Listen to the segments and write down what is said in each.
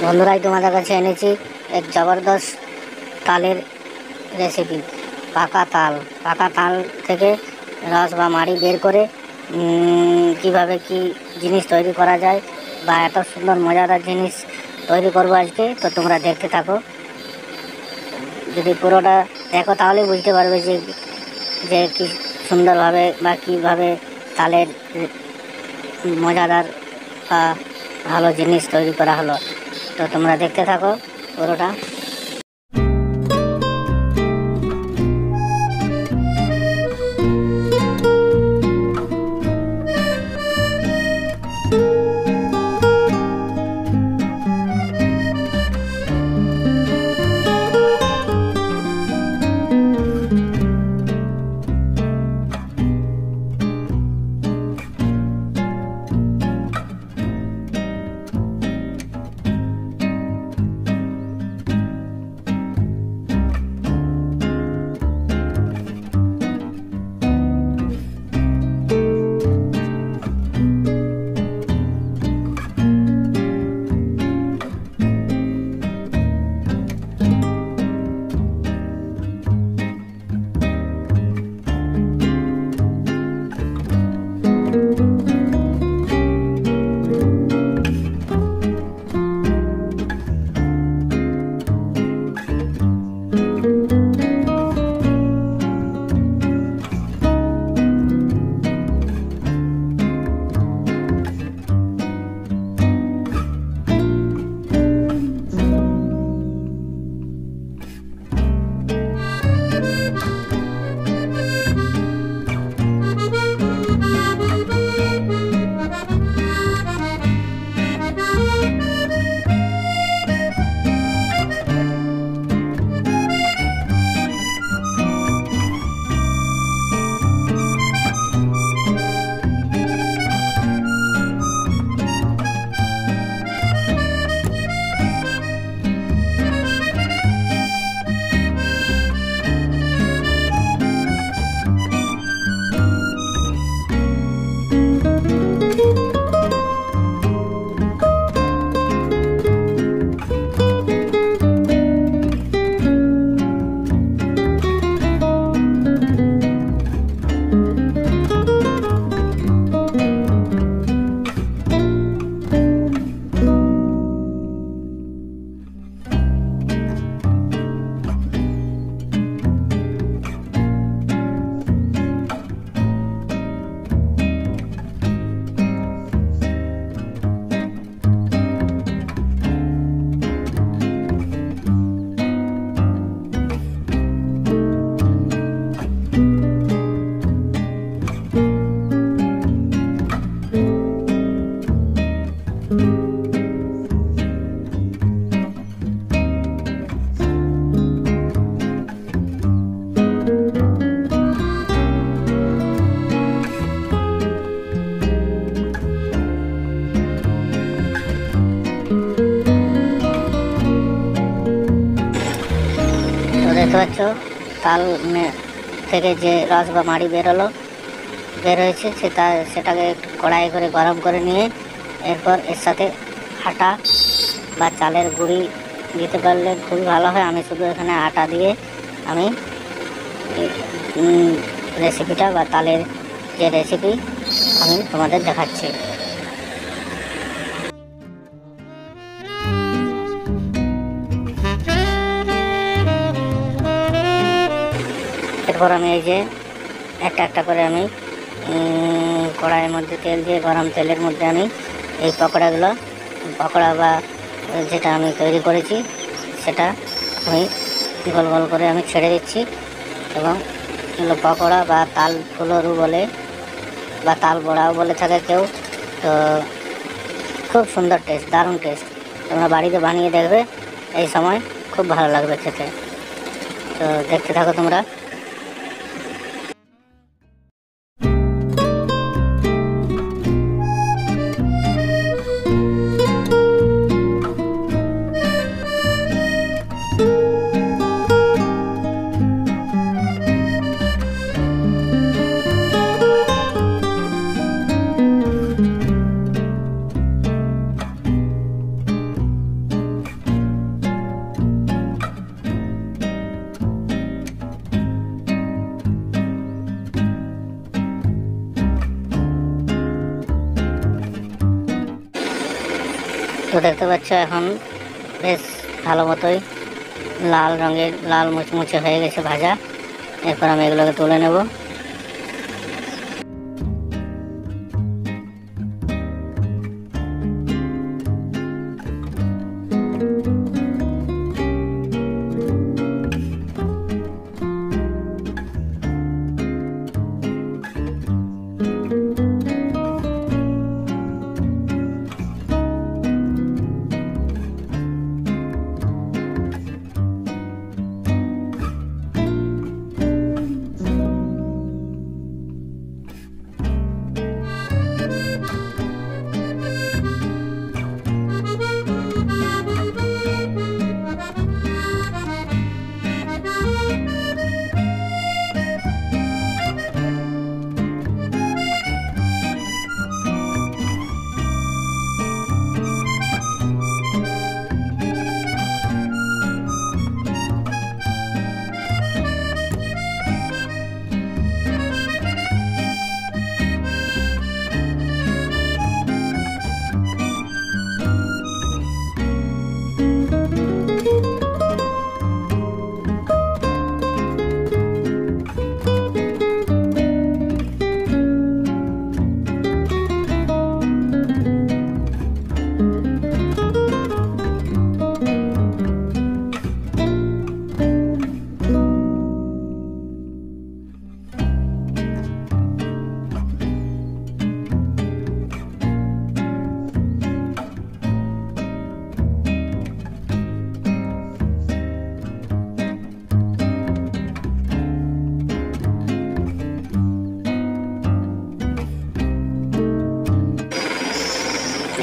বন্ধুরাই তোমাদের কাছে এনেছি এক জবরদস্ত তালের রেসিপি। পাকা তাল থেকে রস বা মাড়ি বের করে কিভাবে কি জিনিস তৈরি করা যায় বা এত সুন্দর মজাদার জিনিস তৈরি করবো আজকে। তো তোমরা দেখতে থাকো, যদি পুরোটা দেখো তাহলে বুঝতে পারবে যে কি সুন্দরভাবে বা কীভাবে তালের মজাদার বা ভালো জিনিস তৈরি করা হলো। তো তোমরা দেখতে থাকো পুরোটা। দেখতে পাচ্ছ তাল থেকে যে রস বা মাড়ি বের হয়েছে সেটাকে কড়াই করে গরম করে নিয়ে এরপর এর সাথে আটা বা চালের গুঁড়ি দিতে পারলে খুবই ভালো হয়। আমি শুধু এখানে আটা দিয়ে আমি রেসিপিটা বা তালের যে রেসিপি আমি তোমাদের দেখাচ্ছি। এরপর আমি এই যে একটা করে আমি কড়াইয়ের মধ্যে তেল দিয়ে গরম তেলের মধ্যে আমি এই পকোড়া বা যেটা আমি তৈরি করেছি সেটা আমি গোল গোল করে আমি ছেড়ে দিচ্ছি। এবং এগুলো পকোড়া বা তাল ফুলরু বলে বা তাল বড়াও বলে থাকে কেউ। তো খুব সুন্দর টেস্ট, দারুণ টেস্ট। তোমরা বাড়িতে বানিয়ে দেখবে, এই সময় খুব ভালো লাগবে খেতে। তো দেখতে থাকো তোমরা। তো দেখতে পাচ্ছ এখন বেশ ভালো মতোই লাল রঙের, লাল মুচমুচে হয়ে গেছে ভাজা। এরপর আমি এগুলোকে তুলে নেব।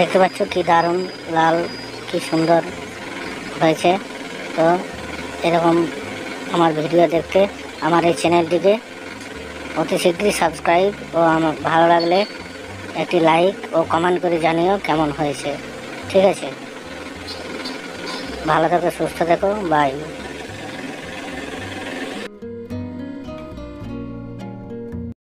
দেখতে পাচ্ছ কি দারুণ লাল, কি সুন্দর হয়েছে। তো এরকম আমার ভিডিও দেখতে আমার এই চ্যানেলটিকে অতি শীঘ্রই সাবস্ক্রাইব ও আমার ভালো লাগলে একটি লাইক ও কমেন্ট করে জানিও কেমন হয়েছে। ঠিক আছে, ভালো থেকো, সুস্থ থেকো, বাই।